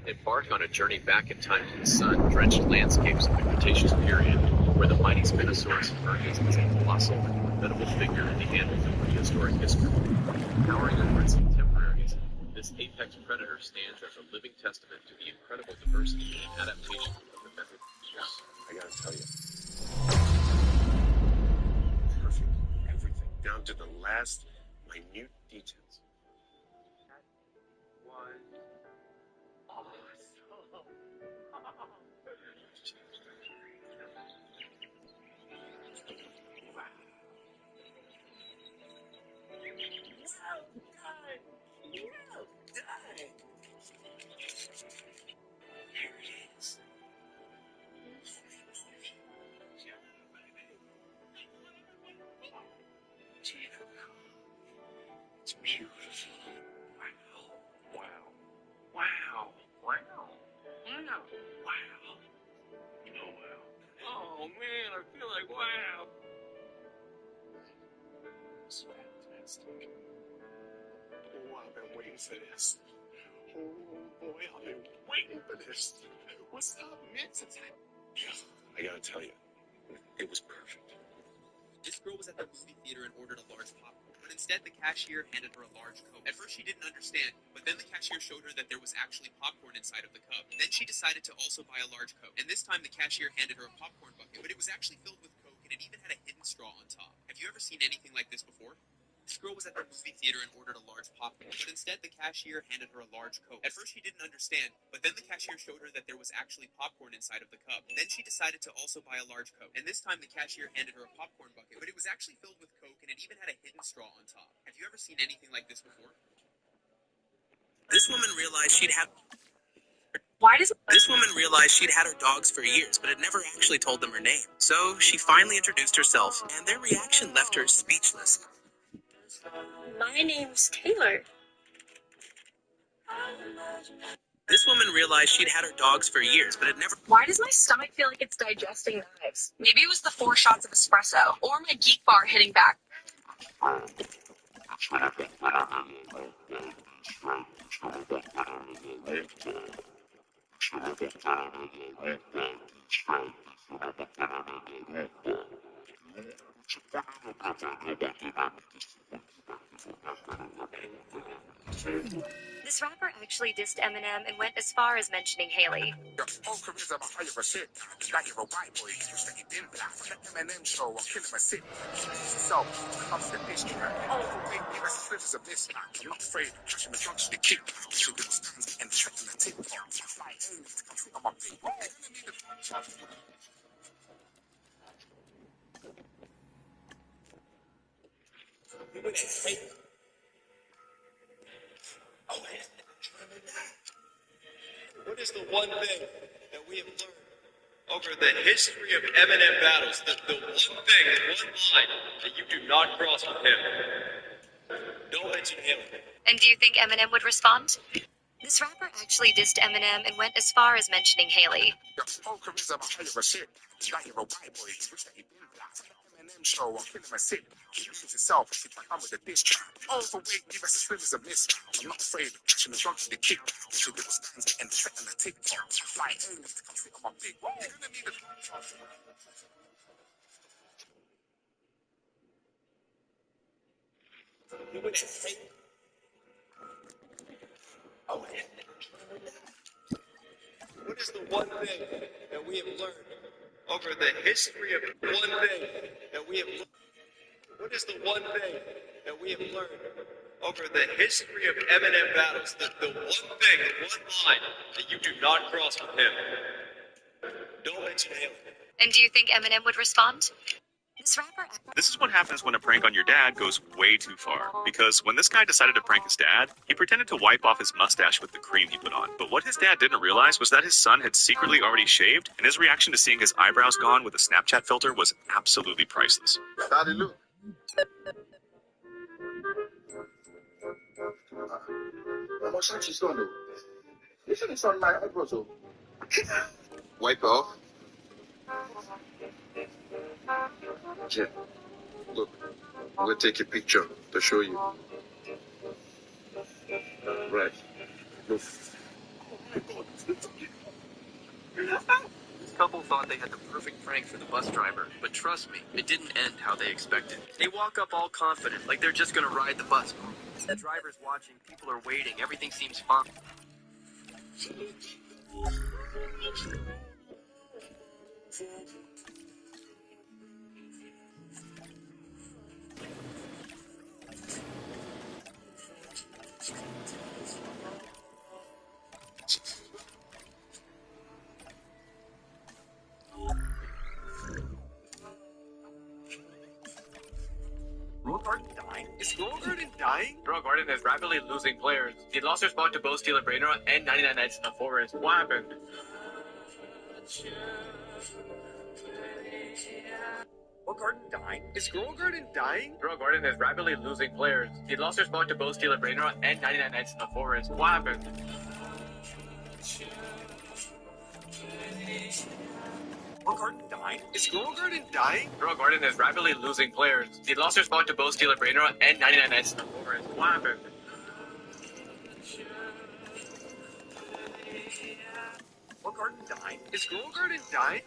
Embark on a journey back in time to the sun-drenched landscapes of the Cretaceous period, where the mighty Spinosaurus emerges as a colossal and formidable figure in the annals of prehistoric history. Towering over its contemporaries, this apex predator stands as a living testament to the incredible diversity and adaptation of the method used. I gotta tell you, perfect, everything, down to the last minute details. It's beautiful. Wow. Wow. Wow. Wow. Wow. Wow. Oh, wow. Oh, man, I feel like wow. It's fantastic. Oh, I've been waiting for this. Oh, boy, I've been waiting for this. What's up, man? I gotta tell you, it was perfect. This girl was at the movie theater and ordered a large popcorn, but instead the cashier handed her a large Coke. At first she didn't understand, but then the cashier showed her that there was actually popcorn inside of the cup. Then she decided to also buy a large Coke, and this time the cashier handed her a popcorn bucket, but it was actually filled with Coke and it even had a hidden straw on top. Have you ever seen anything like this before? This girl was at the movie theater and ordered a large popcorn, but instead the cashier handed her a large Coke. At first she didn't understand, but then the cashier showed her that there was actually popcorn inside of the cup. Then she decided to also buy a large Coke, and this time the cashier handed her a popcorn bucket, but it was actually filled with Coke and it even had a hidden straw on top. Have you ever seen anything like this before? This woman realized she'd had her dogs for years, but had never actually told them her name. So she finally introduced herself, and their reaction left her speechless. My name's Taylor. This woman realized she'd had her dogs for years, but had never. Why does my stomach feel like it's digesting knives? Maybe it was the 4 shots of espresso, or my geek bar hitting back. This rapper actually dissed Eminem and went as far as mentioning Haley. Your whole career's about how you're a shit. Like you're a white boy, you say you didn't laugh. The Eminem show, I'm killing my city. So, I'm the bitch. Overweight, you as swift as a mismatch. I'm not afraid of crashing the trunk to the kick. So do stands and threaten the tip. Fly in to come sit on my feet. You wouldn't hate. Oh, what is the one thing that we have learned over the history of Eminem battles? The one thing, the one line that you do not cross with him. Don't mention him. And do you think Eminem would respond? This rapper actually dissed Eminem and went as far as mentioning Haley. Your whole career's about how you're a shit. Like you're a white boy, you say you didn't laugh. The Eminem show, I'm killing my city. You lose yourself, if I come with a diss track. Overweight, you as slim as a mismatch. I'm not afraid of crashing the trunk to the kick. So do stands and threaten the tip. Fly in to come sit on my feet. You're gonna need a. You wouldn't hate. Oh, what is the one thing that we have learned over the history of one thing that we have learned? What is the one thing that we have learned over the history of Eminem battles? The one thing, the one line that you do not cross with him. Don't mention him. And do you think Eminem would respond? This is what happens when a prank on your dad goes way too far. Because when this guy decided to prank his dad, he pretended to wipe off his mustache with the cream he put on. But what his dad didn't realize was that his son had secretly already shaved, and his reaction to seeing his eyebrows gone with a Snapchat filter was absolutely priceless. Daddy, look. How much time she's gonna do? You think it's on my eyebrows, though? Wipe it off. Yeah. Look, I'm gonna take a picture to show you. Right. Look. Oh my God. thought they had the perfect prank for the bus driver, but trust me, it didn't end how they expected. They walk up all confident, like they're just gonna ride the bus. The driver's watching, people are waiting, everything seems fine. Is Roll Garden dying? Bro, Garden is rapidly losing players. He lost their spot to Bo Steeler Brainrod and 99 Nights in the Forest. What happened? Roll Garden dying? Is Roll Garden dying? Bro, Garden is rapidly losing players. He lost their spot to Bo Steeler Brainrod and 99 Nights in the Forest. What happened? Roll Garden dying? Is Roll Garden dying? Bro, Garden is rapidly losing players. He lost their spot to Bo Steeler Brainrod and 99 Nights in the Forest. What happened? Roll Garden dying? Is Roll Garden dying?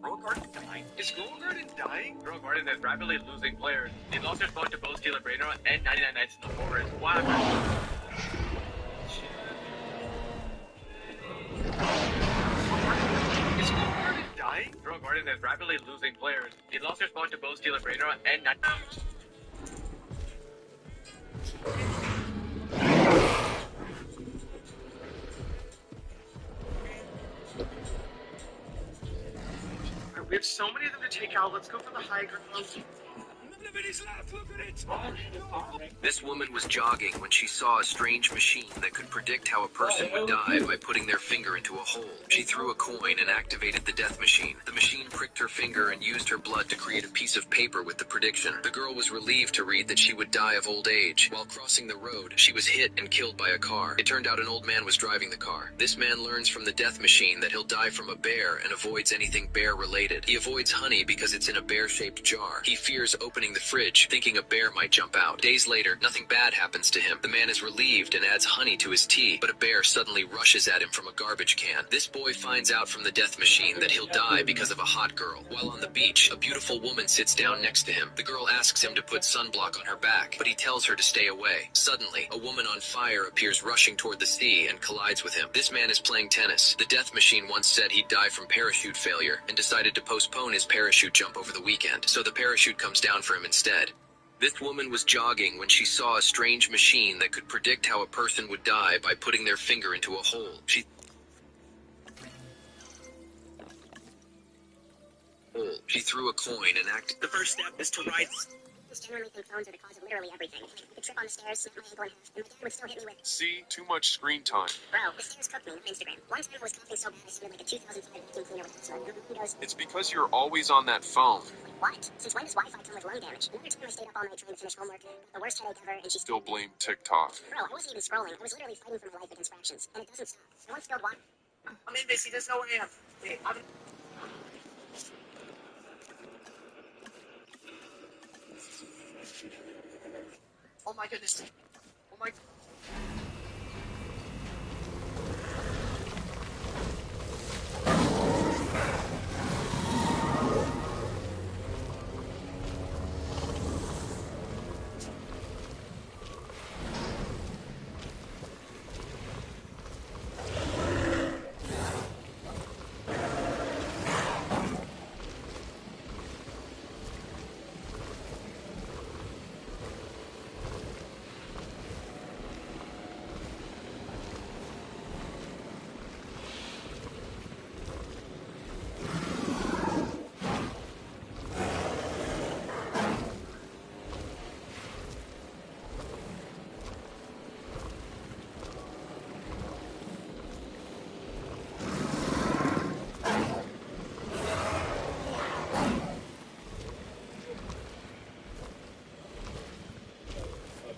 Roll Garden dying? Is Roll Garden dying? Bro, Garden is rapidly losing players. He lost their spot to Bo Steeler Brainrod and 99 Nights in the Forest. What happened? Is Roll Garden dying? Bro, Garden is rapidly losing players. He lost their spot to Bo Steeler Brainrod and 99. We have so many of them to take out. Let's go for the high ground. None of it is left. Look at it. This woman was jogging when she saw a strange machine that could predict how a person would die by putting their finger into a hole. She threw a coin and activated the death machine. The machine pricked her finger and used her blood to create a piece of paper with the prediction. The girl was relieved to read that she would die of old age. While crossing the road, she was hit and killed by a car. It turned out an old man was driving the car. This man learns from the death machine that he'll die from a bear and avoids anything bear-related. He avoids honey because it's in a bear-shaped jar. He fears opening the fridge, thinking a bear might jump out. Days later, nothing bad happens to him. The man is relieved and adds honey to his tea, but a bear suddenly rushes at him from a garbage can. This boy finds out from the death machine that he'll die because of a hot girl. While on the beach, a beautiful woman sits down next to him. The girl asks him to put sunblock on her back, but he tells her to stay away. Suddenly, a woman on fire appears rushing toward the sea and collides with him. This man is playing tennis. The death machine once said he'd die from parachute failure and decided to postpone his parachute jump over the weekend, so the parachute comes down for him instead. This woman was jogging when she saw a strange machine that could predict how a person would die by putting their finger into a hole. She threw a coin and acted. The first step is to ride. This genuinely think phones are the cause of literally everything. I could trip on the stairs, snap my ankle in half, and my dad would still hit me with, See, too much screen time. bro, the stairs cooked me, not Instagram. One time I was coughing so bad I sounded like a 2005 vacuum cleaner with asthma. And he goes, It's because you're always on that phone. wait, what? Since when does Wi-Fi come with lung damage? Another time I stayed up all night trying to finish homework, got the worst headache ever, and she Still blame TikTok. Bro, I wasn't even scrolling. I was literally fighting for my life against fractions, and it doesn't stop. No one spilled water. I'm in, Missy. There's no way I'm. Oh my goodness. Oh my.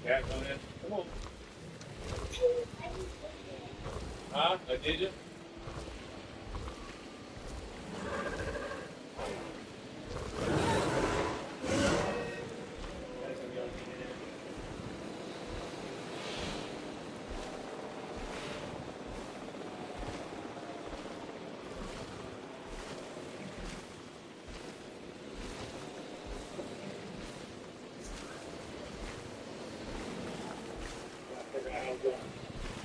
Cat coming in. Come on. Huh? Did you?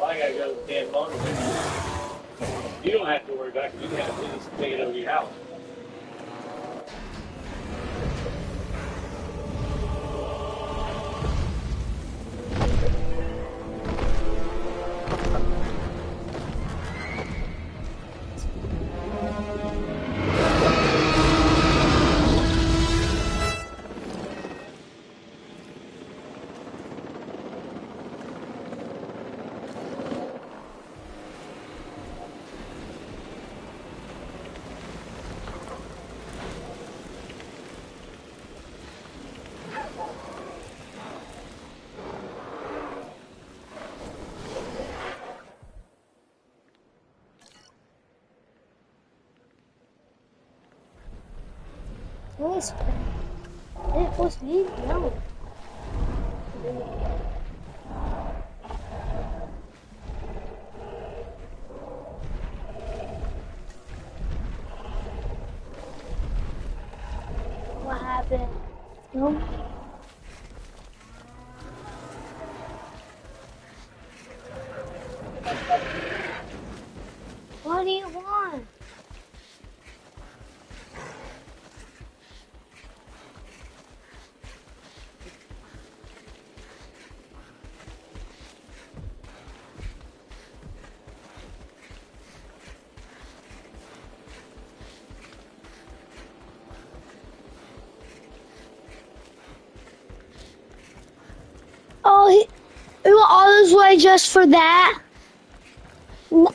I gotta go to the damn motor. You don't have to worry about it. You can have to just take it over to your house. Yes. It was me? No. What happened? No. What do you want? Oh, he went all this way just for that? No.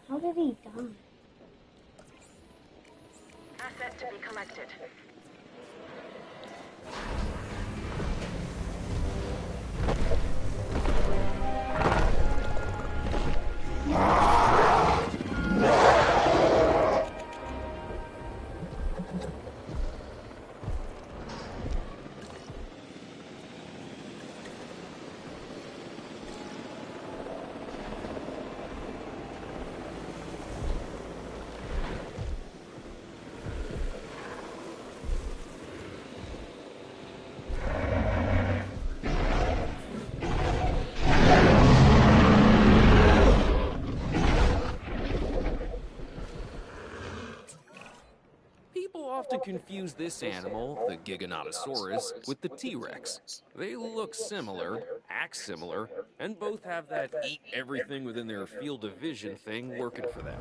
How did he die? Asset to be collected. Often confuse this animal, the Giganotosaurus, with the T-Rex. They look similar, act similar, and both have that eat everything within their field of vision thing working for them.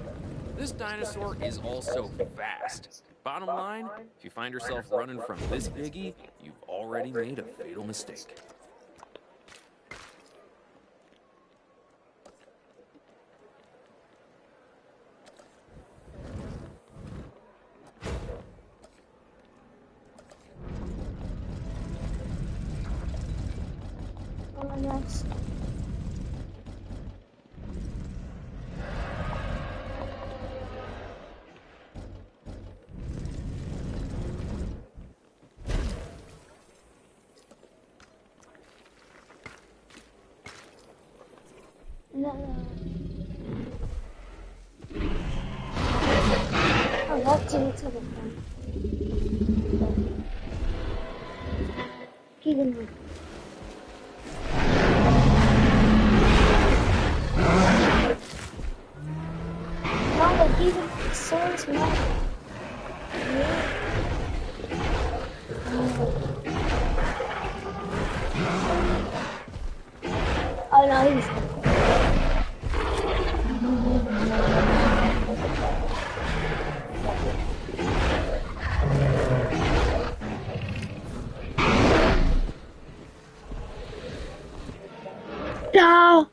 This dinosaur is also fast. Bottom line, if you find yourself running from this biggie, you've already made a fatal mistake. Yes. No. Oh, that's into the front. Even even sounds like oh no, he's No.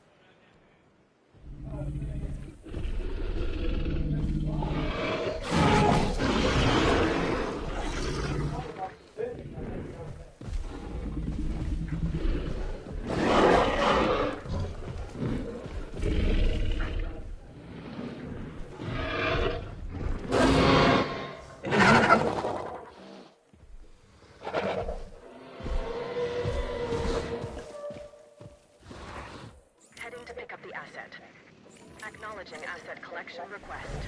Heading to pick up the asset. Acknowledging asset collection request.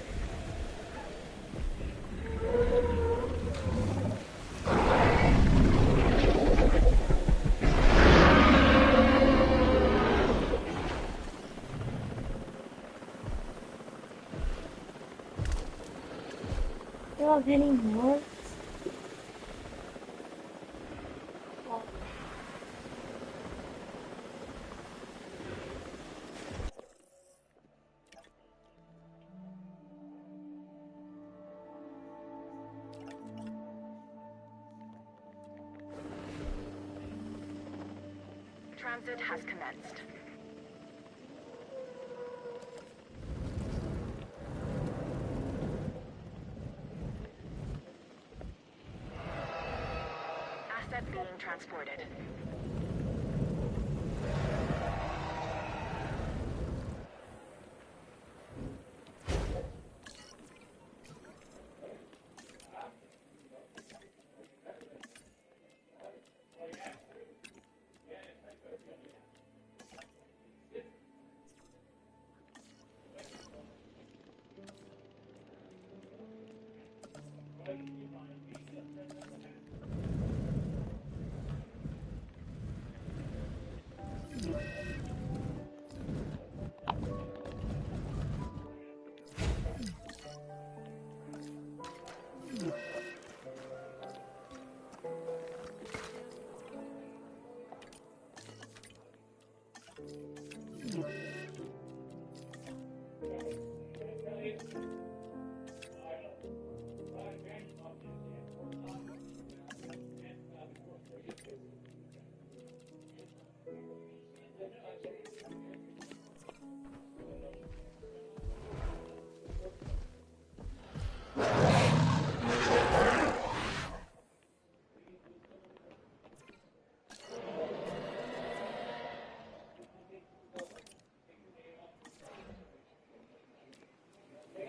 Do you have any more? Transit has commenced. Asset being transported.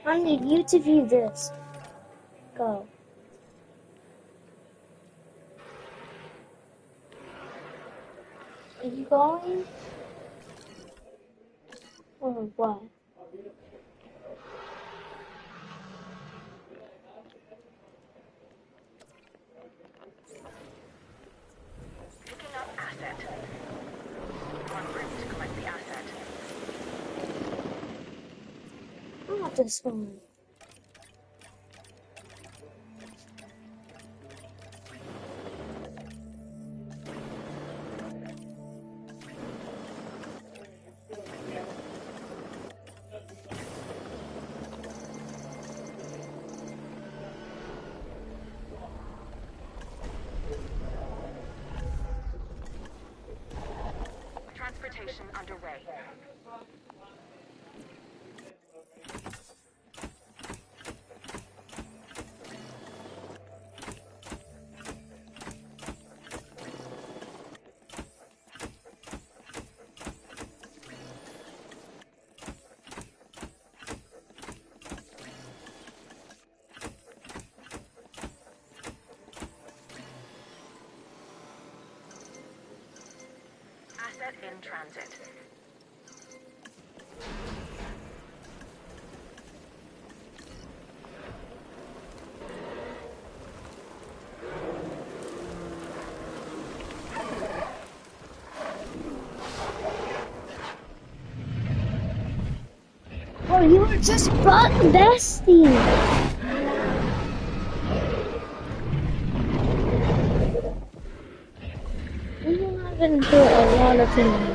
I need you to view this. Go. Are you going? Or what? Picking up asset. En route to collect the asset. Not this one. Transportation underway. Asset in transit. Oh, you were just besting. You haven't put a lot of things.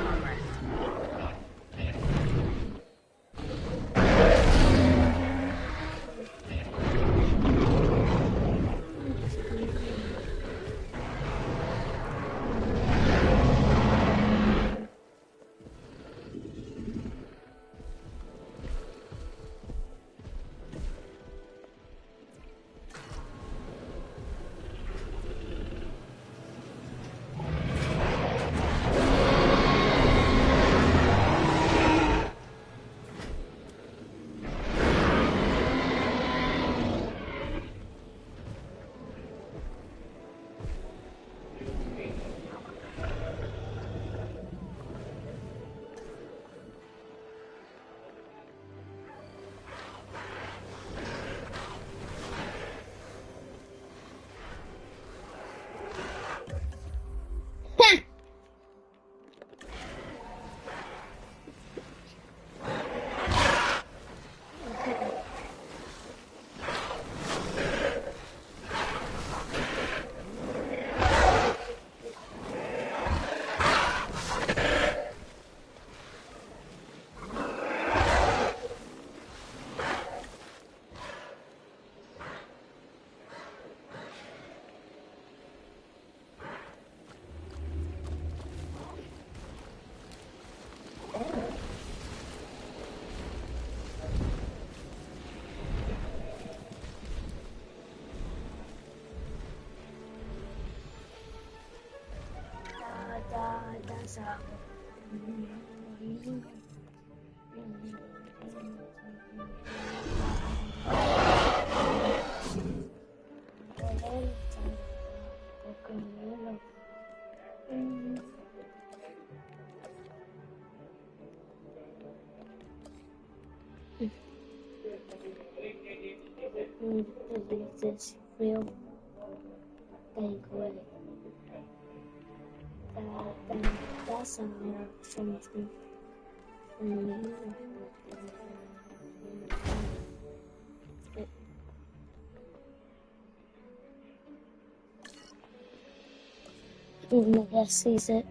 Delete this real thing quick. That's a mirror something. When the guest sees it.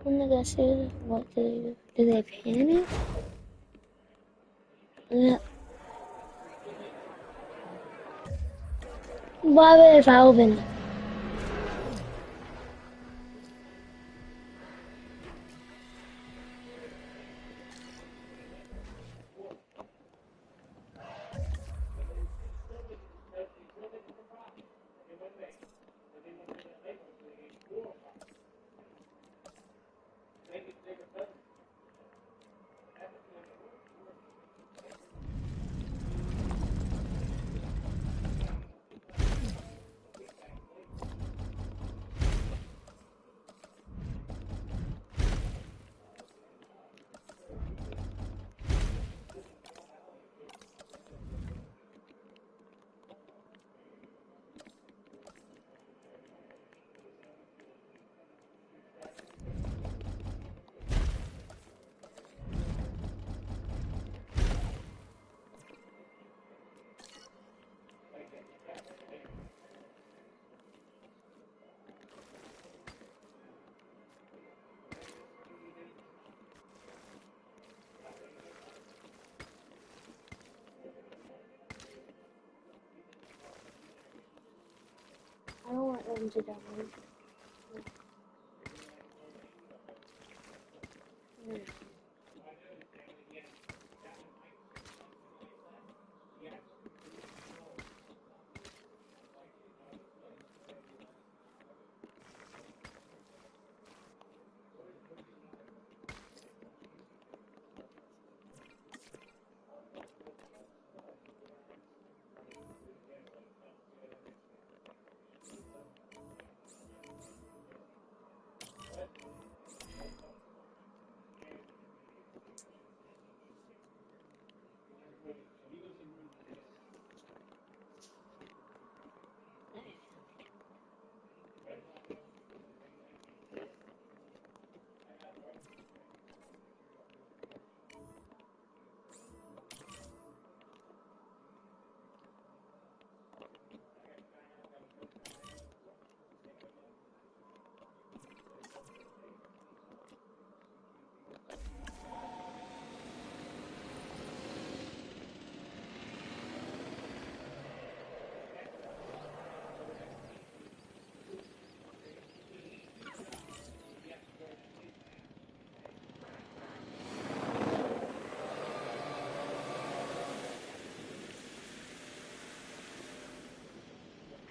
When the guest sees it, what do they do? Do they panic? Yeah. Why would if I open it? I don't want them to download. No.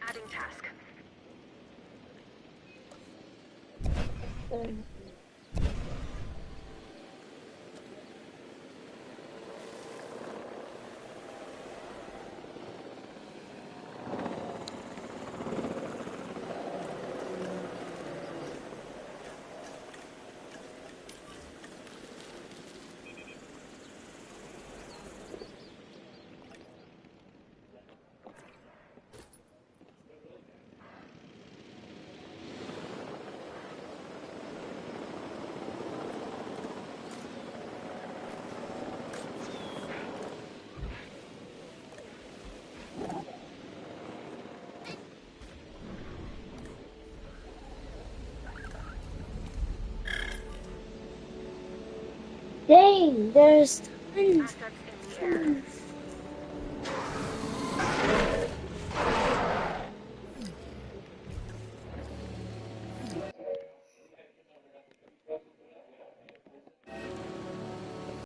Adding task. Dang, there's tons. Assets in the air.